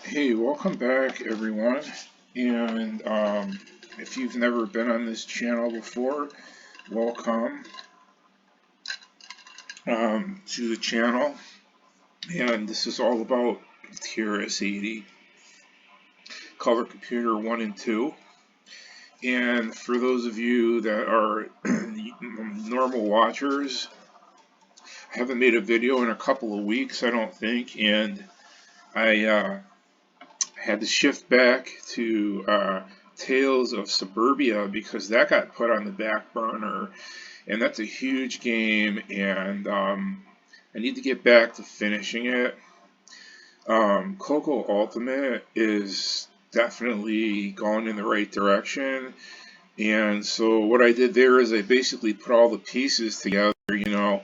Hey, welcome back everyone. And if you've never been on this channel before, welcome to the channel. And this is all about TRS-80, Color Computer 1 and 2. And for those of you that are normal watchers, I haven't made a video in a couple of weeks, I don't think, and I had to shift back to Tales of Suburbia because that got put on the back burner, and that's a huge game, and I need to get back to finishing it. Coco Ultimate is definitely going in the right direction, and so what I did there is I basically put all the pieces together, and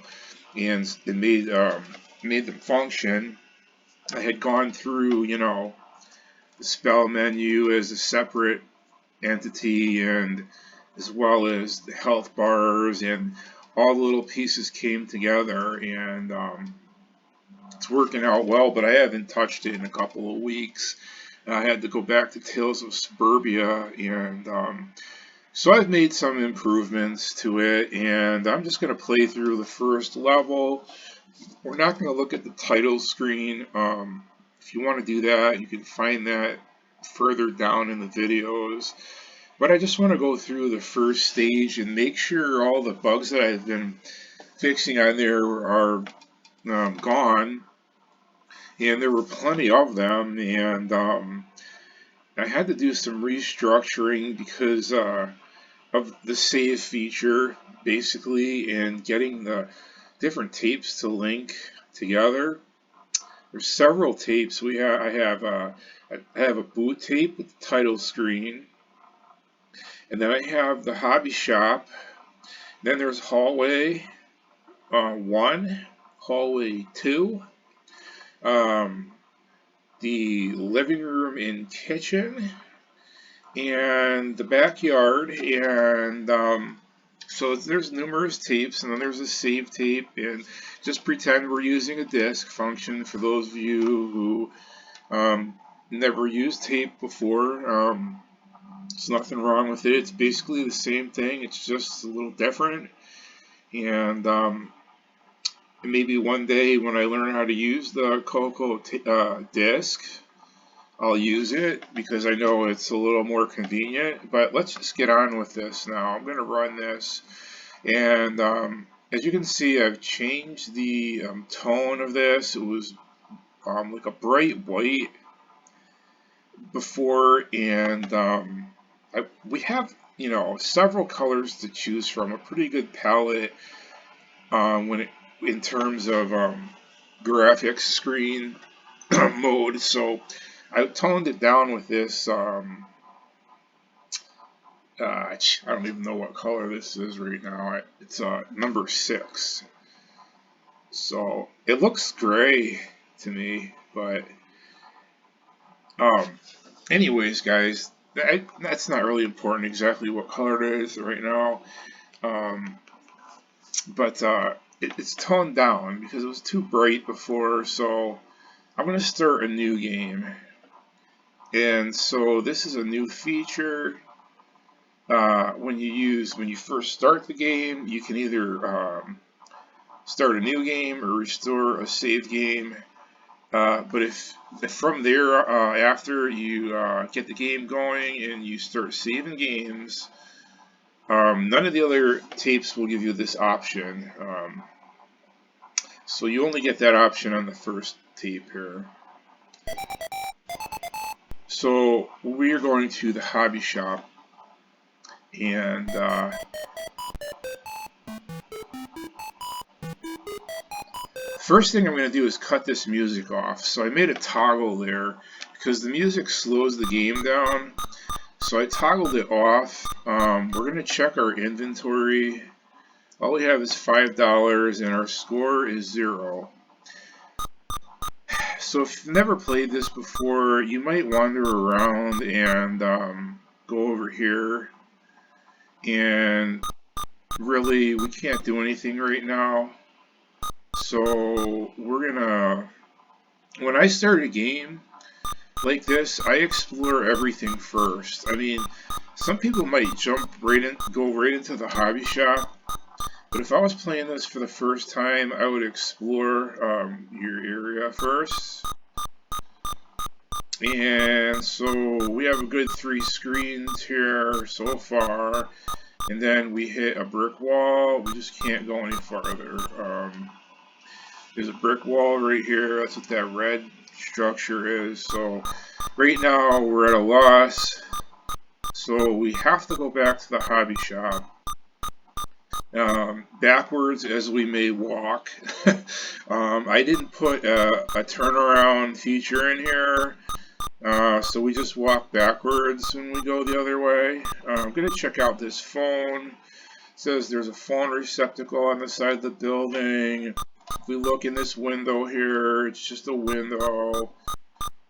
it made them function. I had gone through, the spell menu as a separate entity, and as well as the health bars, and all the little pieces came together, and it's working out well, but I haven't touched it in a couple of weeks. I had to go back to Tales of Suburbia, and so I've made some improvements to it, and I'm just going to play through the first level. We're not going to look at the title screen. If you want to do that, you can find that further down in the videos. But I just want to go through the first stage and make sure all the bugs that I've been fixing on there are gone. And there were plenty of them. And I had to do some restructuring because of the save feature, basically, and getting the different tapes to link together. There's several tapes. I have a boot tape with the title screen, and then I have the hobby shop. Then there's hallway 1, hallway 2, the living room and kitchen, and the backyard, and so there's numerous tapes, and then there's a save tape, and just pretend we're using a disk function for those of you who never used tape before. There's nothing wrong with it. It's basically the same thing. It's just a little different, and maybe one day when I learn how to use the Coco disk, I'll use it because I know it's a little more convenient. But let's just get on with this now. I'm going to run this, and as you can see, I've changed the tone of this. It was like a bright white before, and we have several colors to choose from. A pretty good palette in terms of graphics screen mode. So I toned it down with this. I don't even know what color this is right now. It's number 6. So it looks gray to me, but anyways, guys, that's not really important exactly what color it is right now. But it's toned down because it was too bright before. So I'm going to start a new game. And so this is a new feature. When you first start the game, you can either start a new game or restore a saved game. But if from there, after you get the game going and you start saving games, none of the other tapes will give you this option. So you only get that option on the first tape here. So we are going to the hobby shop, and first thing I'm going to do is cut this music off. So I made a toggle there because the music slows the game down. So I toggled it off. We're going to check our inventory. All we have is $5 and our score is 0. So if you've never played this before, you might wander around and go over here. And really, we can't do anything right now. So we're gonna, when I start a game, like this, I explore everything first. I mean, some people might go right into the hobby shop, but if I was playing this for the first time, I would explore your area first. And so we have a good 3 screens here so far, and then we hit a brick wall. We just can't go any farther. There's a brick wall right here. That's what that red structure is. So right now we're at a loss. So we have to go back to the hobby shop. Backwards as we may walk. I didn't put a turnaround feature in here. So we just walk backwards when we go the other way. I'm going to check out this phone. It says there's a phone receptacle on the side of the building. If we look in this window here, it's just a window.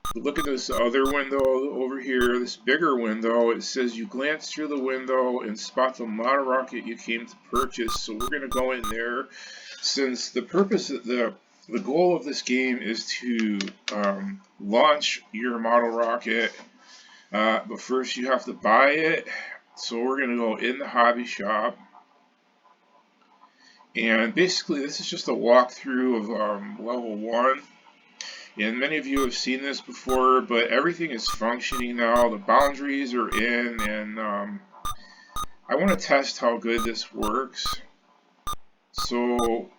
If we look at this other window over here, this bigger window, it says you glance through the window and spot the model rocket you came to purchase. So we're going to go in there. Since the purpose of the goal of this game is to launch your model rocket, but first you have to buy it. So we're going to go in the hobby shop. And basically this is just a walkthrough of level 1. And many of you have seen this before, but everything is functioning now. The boundaries are in, and I want to test how good this works. So,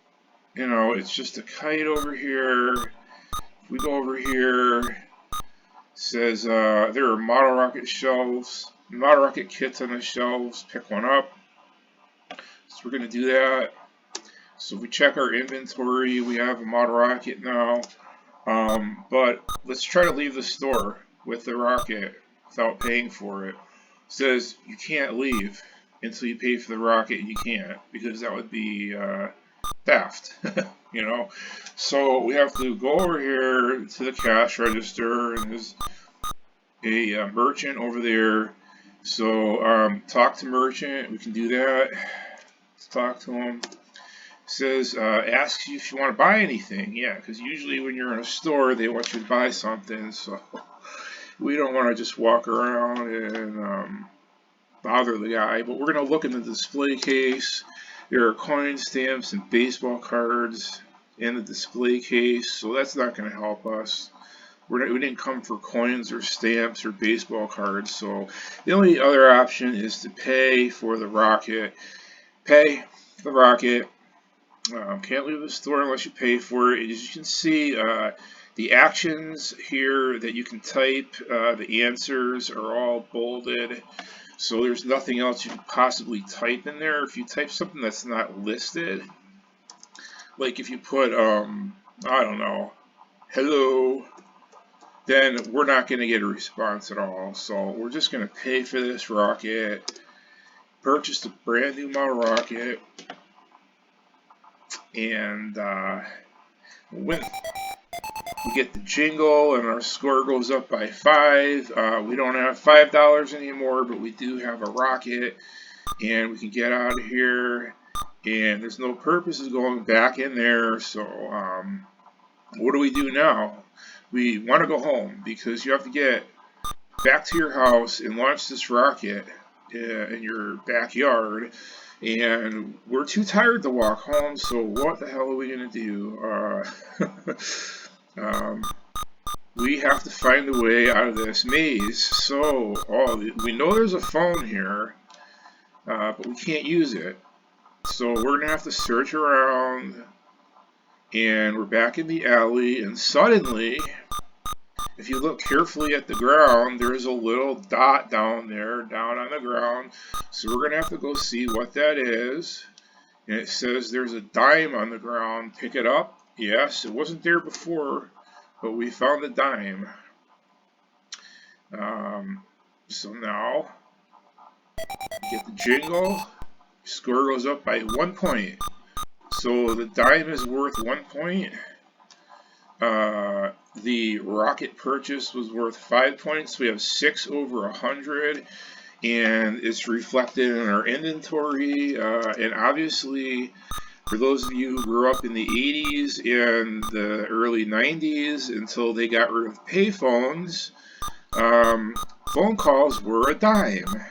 you know, it's just a kite over here. If we go over here, it says there are model rocket shelves, model rocket kits on the shelves. Pick one up. So we're going to do that. So if we check our inventory, we have a model rocket now. But let's try to leave the store with the rocket without paying for it. It says you can't leave until you pay for the rocket, and you can't, because that would be theft, you know. So we have to go over here to the cash register, and there's a merchant over there. So talk to merchant, we can do that. Let's talk to him. Says, asks you if you want to buy anything. Yeah, because usually when you're in a store, they want you to buy something, so we don't want to just walk around and bother the guy. But we're going to look in the display case. There are coin stamps and baseball cards in the display case, so that's not going to help us. We didn't come for coins or stamps or baseball cards, so the only other option is to pay for the rocket. Pay for the rocket. Can't leave the store unless you pay for it. As you can see, the actions here that you can type, the answers are all bolded. So there's nothing else you can possibly type in there. If you type something that's not listed, like if you put, I don't know, hello, then we're not going to get a response at all. So we're just going to pay for this rocket, purchase a brand new model rocket, and when we get the jingle and our score goes up by 5, we don't have $5 anymore, but we do have a rocket, and we can get out of here, and there's no purpose of going back in there. So what do we do now? We want to go home, because you have to get back to your house and launch this rocket in your backyard. And we're too tired to walk home, so what the hell are we going to do? We have to find a way out of this maze. So, we know there's a phone here, but we can't use it. So we're going to have to search around, and we're back in the alley, and suddenly, if you look carefully at the ground, there's a little dot down there, down on the ground. So we're going to have to go see what that is. And it says there's a dime on the ground. Pick it up. Yes, it wasn't there before, but we found the dime. So now, get the jingle. Score goes up by 1 point. So the dime is worth 1 point. The rocket purchase was worth 5 points. We have 6 over 100, and it's reflected in our inventory. And obviously, For those of you who grew up in the 80s and the early 90s until they got rid of payphones, phone calls were a dime,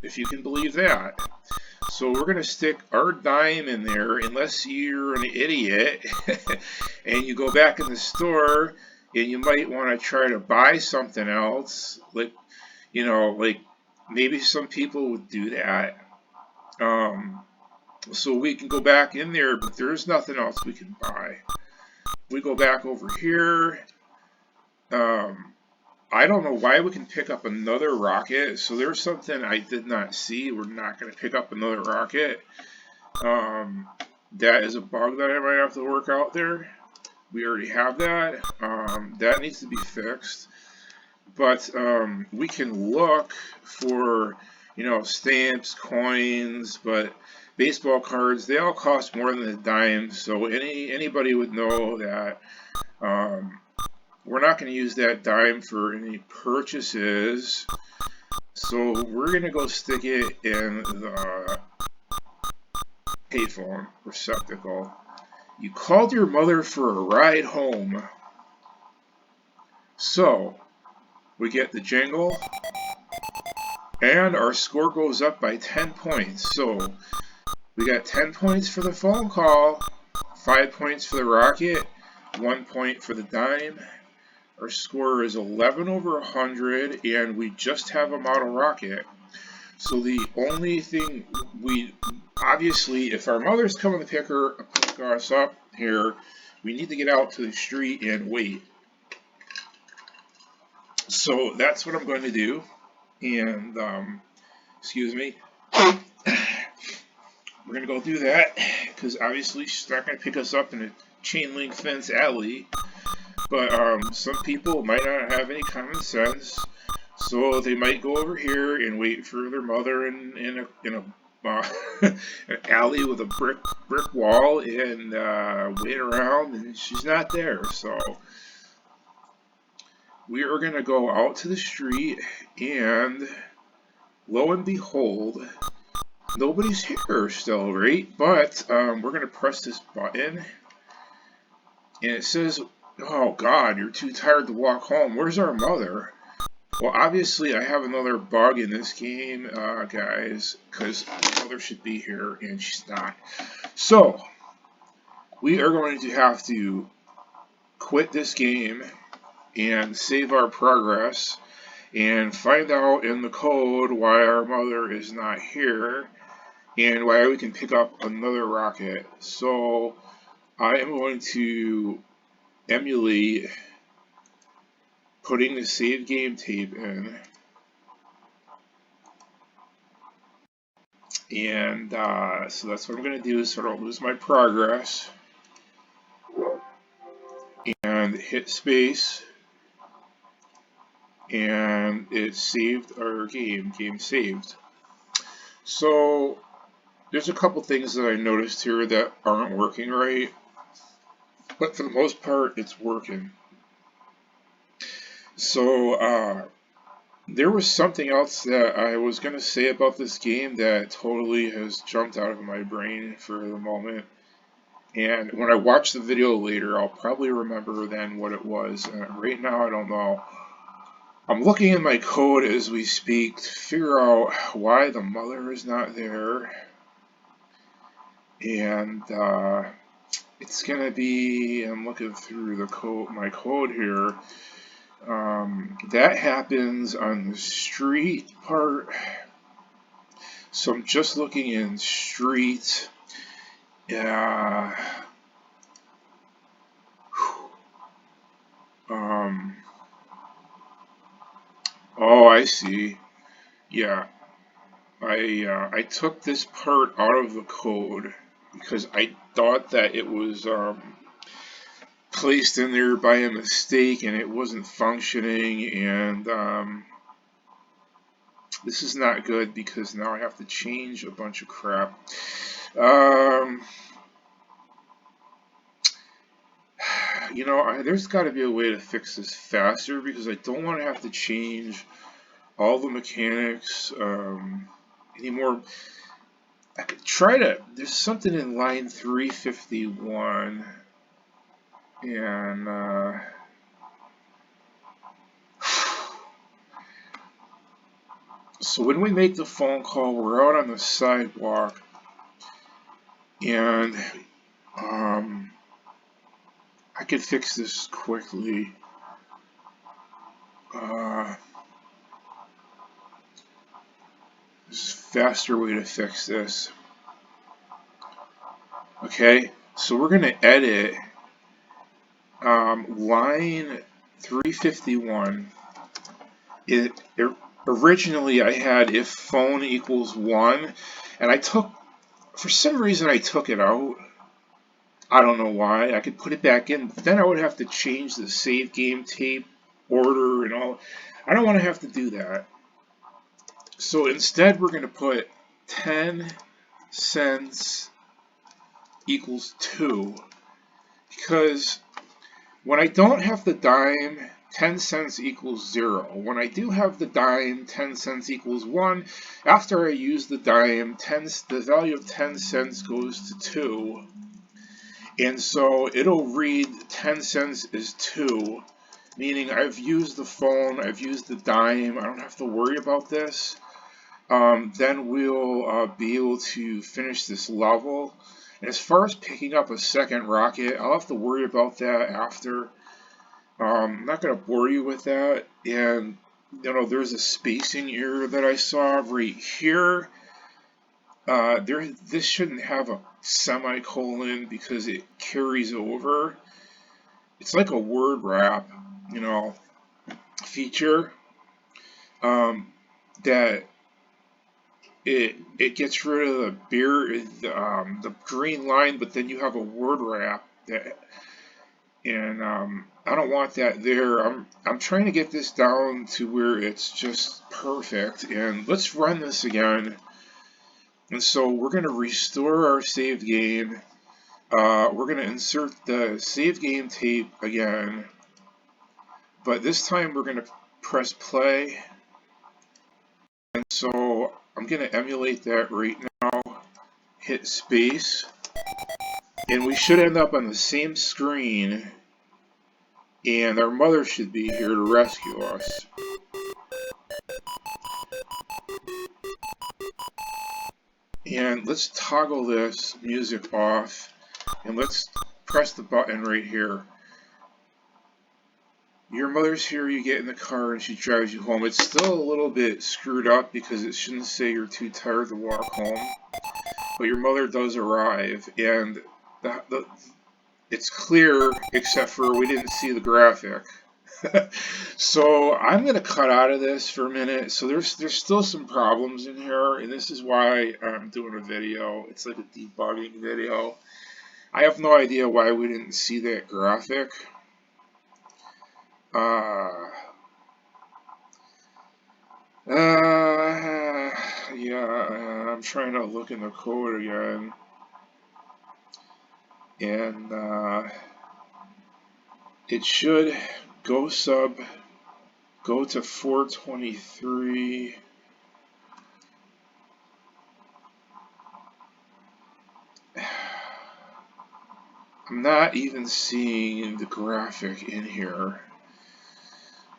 if you can believe that. So we're going to stick our dime in there unless you're an idiot and you go back in the store and you might want to try to buy something else. Like, like maybe some people would do that. So we can go back in there, but there's nothing else we can buy. We go back over here. I don't know why we can pick up another rocket. So there's something I did not see. We're not going to pick up another rocket. That is a bug that I might have to work out there. We already have that. That needs to be fixed. But we can look for, stamps, coins, but baseball cards, they all cost more than a dime. So anybody would know that we're not going to use that dime for any purchases. So we're going to go stick it in the payphone receptacle. You called your mother for a ride home. So we get the jingle, and our score goes up by 10 points. So we got 10 points for the phone call, 5 points for the rocket, 1 point for the dime. Our score is 11 over 100, and we just have a model rocket. So the only thing obviously, if our mother's coming to pick us up here, we need to get out to the street and wait. So that's what I'm going to do. And, excuse me. We're going to go do that, because obviously she's not going to pick us up in a chain link fence alley. But some people might not have any common sense, so they might go over here and wait for their mother in an alley with a brick wall and wait around, and she's not there. So we are going to go out to the street, and lo and behold, nobody's here still, right? But we're going to press this button, and it says, "Oh God, you're too tired to walk home. Where's our mother?" Well, obviously I have another bug in this game, guys, because my mother should be here and she's not. So we are going to have to quit this game and save our progress and find out in the code why our mother is not here and why we can pick up another rocket. So I am going to emulate putting the save game tape in, and so that's what I'm going to do so I don't lose my progress, and hit space, and it saved our game saved. So there's a couple things that I noticed here that aren't working right, but for the most part it's working. So there was something else that I was going to say about this game that totally has jumped out of my brain for the moment. And when I watch the video later, I'll probably remember then what it was. Right now, I don't know. I'm looking in my code as we speak to figure out why the mother is not there. And it's going to be, I'm looking through the code, my code here. That happens on the street part. So I'm just looking in street. Oh, I see. Yeah, I took this part out of the code because I thought that it was placed in there by a mistake and it wasn't functioning, and this is not good because now I have to change a bunch of crap. There's got to be a way to fix this faster because I don't want to have to change all the mechanics anymore. I could try to, there's something in line 351, and so when we make the phone call, we're out on the sidewalk, and I could fix this quickly. There's a faster way to fix this. Okay, so we're going to edit line 351. Originally I had if phone equals 1, and for some reason I took it out. I don't know why. I could put it back in, but then I would have to change the save game tape order and all. I don't want to have to do that. So instead we're going to put 10 cents equals 2, because when I don't have the dime, 10 cents equals 0. When I do have the dime, 10 cents equals 1. After I use the dime, the value of 10 cents goes to 2. And so it'll read 10 cents is 2, meaning I've used the phone, I've used the dime, I don't have to worry about this. Then we'll be able to finish this level. And as far as picking up a second rocket, I'll have to worry about that after. I'm not going to bore you with that. And, there's a spacing error that I saw right here. This shouldn't have a semicolon because it carries over. It's like a word wrap, feature that it gets rid of the green line, but then you have a word wrap and I don't want that there. I'm trying to get this down to where it's just perfect. And let's run this again. And so we're going to restore our save game. We're going to insert the save game tape again, but this time we're going to press play. And so I'm going to emulate that right now, hit space, and we should end up on the same screen, and our mother should be here to rescue us. And let's toggle this music off, and let's press the button right here. Your mother's here, you get in the car and she drives you home. It's still a little bit screwed up because it shouldn't say you're too tired to walk home. But your mother does arrive, and it's clear except for we didn't see the graphic. So I'm going to cut out of this for a minute. So there's still some problems in here, and this is why I'm doing a video. It's like a debugging video. I have no idea why we didn't see that graphic. Yeah, I'm trying to look in the code again. And it should go to 423. I'm not even seeing the graphic in here.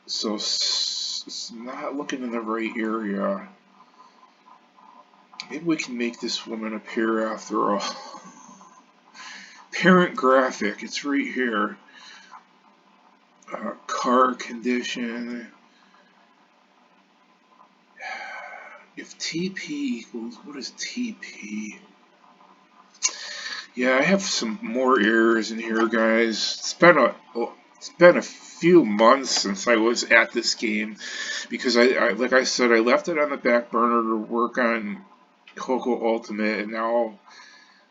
So it's not looking in the right area. Maybe we can make this woman appear after all. Parent graphic, it's right here. Car condition. If TP equals, what is TP? Yeah, I have some more errors in here, guys. It's been a few months since I was at this game because I like I said, I left it on the back burner to work on Coco Ultimate, and now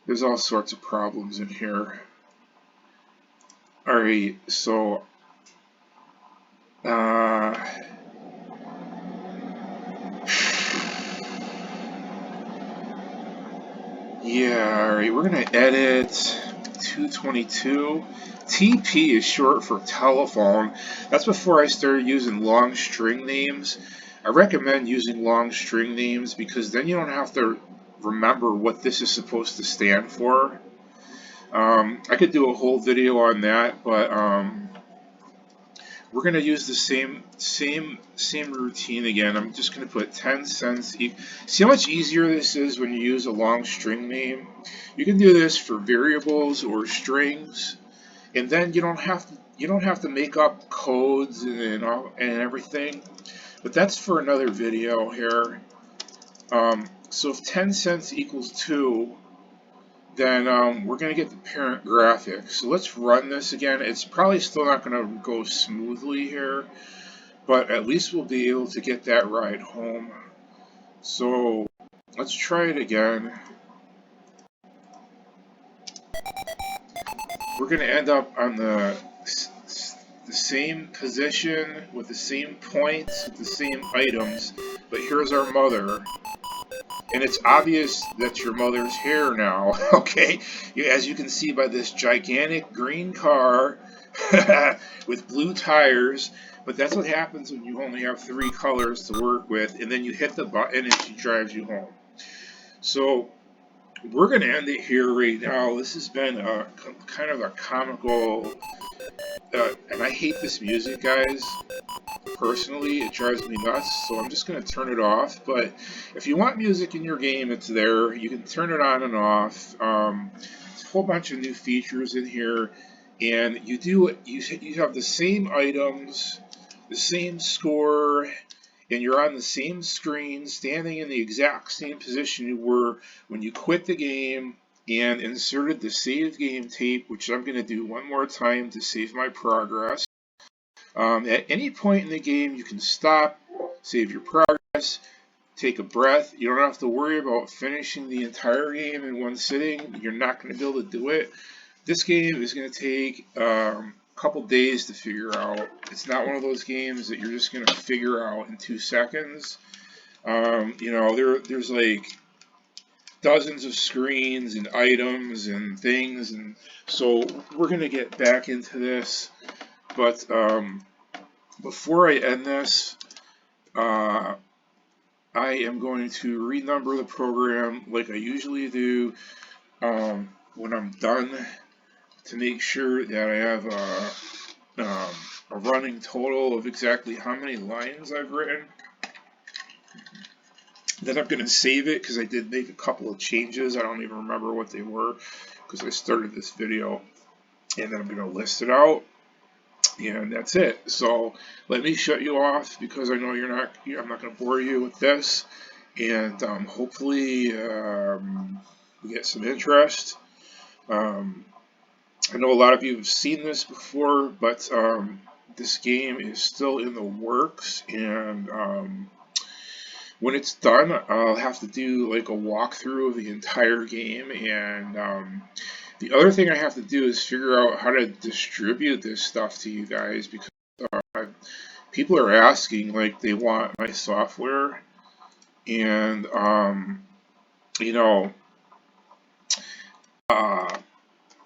there's all sorts of problems in here. Alright, so yeah, alright, we're gonna edit 222. TP is short for telephone. That's before I started using long string names. I recommend using long string names because then you don't have to remember what this is supposed to stand for. I could do a whole video on that, but we're gonna use the same routine again. I'm just gonna put 10 cents. See how much easier this is when you use a long string name. You can do this for variables or strings, and then you don't have to make up codes and everything. But that's for another video here. So if 10 cents equals 2, then we're going to get the parent graphic. So let's run this again. It's probably still not going to go smoothly here, but at least we'll be able to get that ride home. So let's try it again. We're going to end up on the same position with the same points, with the same items, but here's our mother. And it's obvious that's your mother's hair now, okay? As you can see by this gigantic green car with blue tires, but that's what happens when you only have 3 colors to work with, and then you hit the button and she drives you home. So we're going to end it here right now. This has been a kind of a comical, and I hate this music, guys. Personally, it drives me nuts, so I'm just going to turn it off. But if you want music in your game, it's there. You can turn it on and off. There's a whole bunch of new features in here, and you have the same items, the same score, and you're on the same screen, standing in the exact same position you were when you quit the game and inserted the save game tape, which I'm going to do one more time to save my progress. At any point in the game, you can stop, save your progress, take a breath. You don't have to worry about finishing the entire game in one sitting. You're not going to be able to do it. This game is going to take a couple days to figure out. It's not one of those games that you're just going to figure out in 2 seconds. There's like dozens of screens and items and things, and so we're going to get back into this. But before I end this, I am going to renumber the program like I usually do when I'm done, to make sure that I have a running total of exactly how many lines I've written. Then I'm going to save it because I did make a couple of changes. I don't even remember what they were because I started this video. And then I'm going to list it out. And that's it. So let me shut you off because I know I'm not going to bore you with this. And hopefully we get some interest. I know a lot of you have seen this before, but this game is still in the works. And when it's done, I'll have to do like a walkthrough of the entire game. And the other thing I have to do is figure out how to distribute this stuff to you guys, because people are asking, like, they want my software, and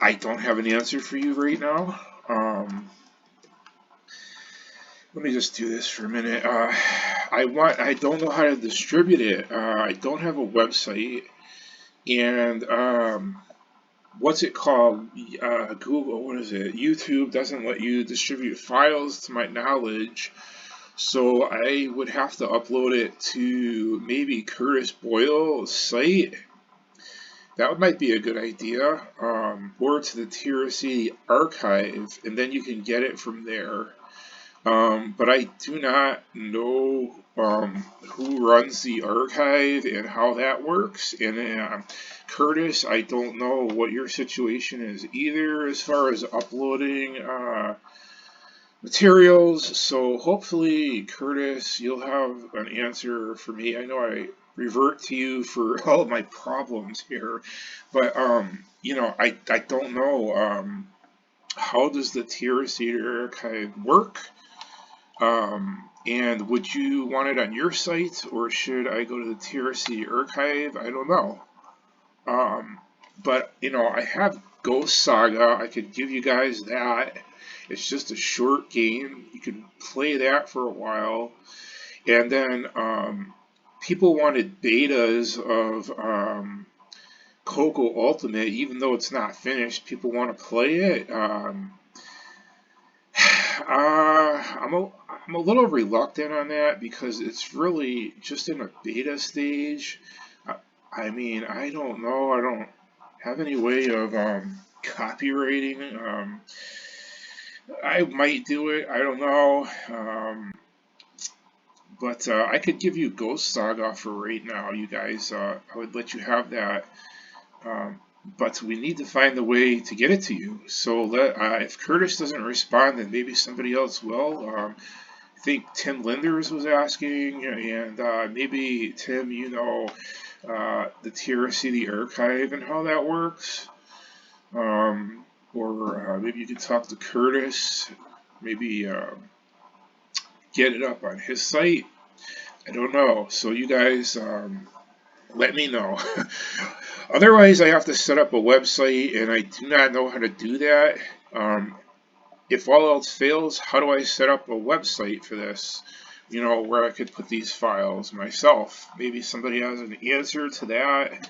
I don't have an answer for you right now. Let me just do this for a minute. I don't know how to distribute it. I don't have a website, and what's it called? Google, what is it? YouTube doesn't let you distribute files, to my knowledge. So I would have to upload it to maybe Curtis Boyle's site. That might be a good idea. Or to the TRC archive, and then you can get it from there. But I do not know who runs the archive and how that works. And Curtis, I don't know what your situation is either as far as uploading materials. So hopefully, Curtis, you'll have an answer for me. I know I revert to you for all of my problems here, but I don't know. How does the TRC archive work? And would you want it on your site, or should I go to the TRC archive? I don't know. But I have Ghost Saga. I could give you guys that. It's just a short game. You can play that for a while, and then people wanted betas of Coco Ultimate, even though it's not finished. People want to play it. I'm a little reluctant on that because it's really just in a beta stage. I, I mean, I don't know. I don't have any way of copywriting. I might do it. I don't know. But I could give you Ghost Saga for right now, you guys. I would let you have that. Um, but we need to find a way to get it to you. So if Curtis doesn't respond, then maybe somebody else will. I think Tim Linders was asking, and maybe Tim, the TRC, the archive, and how that works. Or maybe you could talk to Curtis, maybe get it up on his site. I don't know. So you guys, let me know. Otherwise, I have to set up a website, and I do not know how to do that. Um, if all else fails, how do I set up a website for this? Where I could put these files myself. Maybe somebody has an answer to that.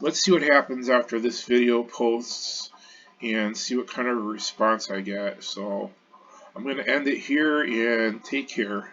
Let's see what happens after this video posts and see what kind of response I get. So I'm going to end it here and take care.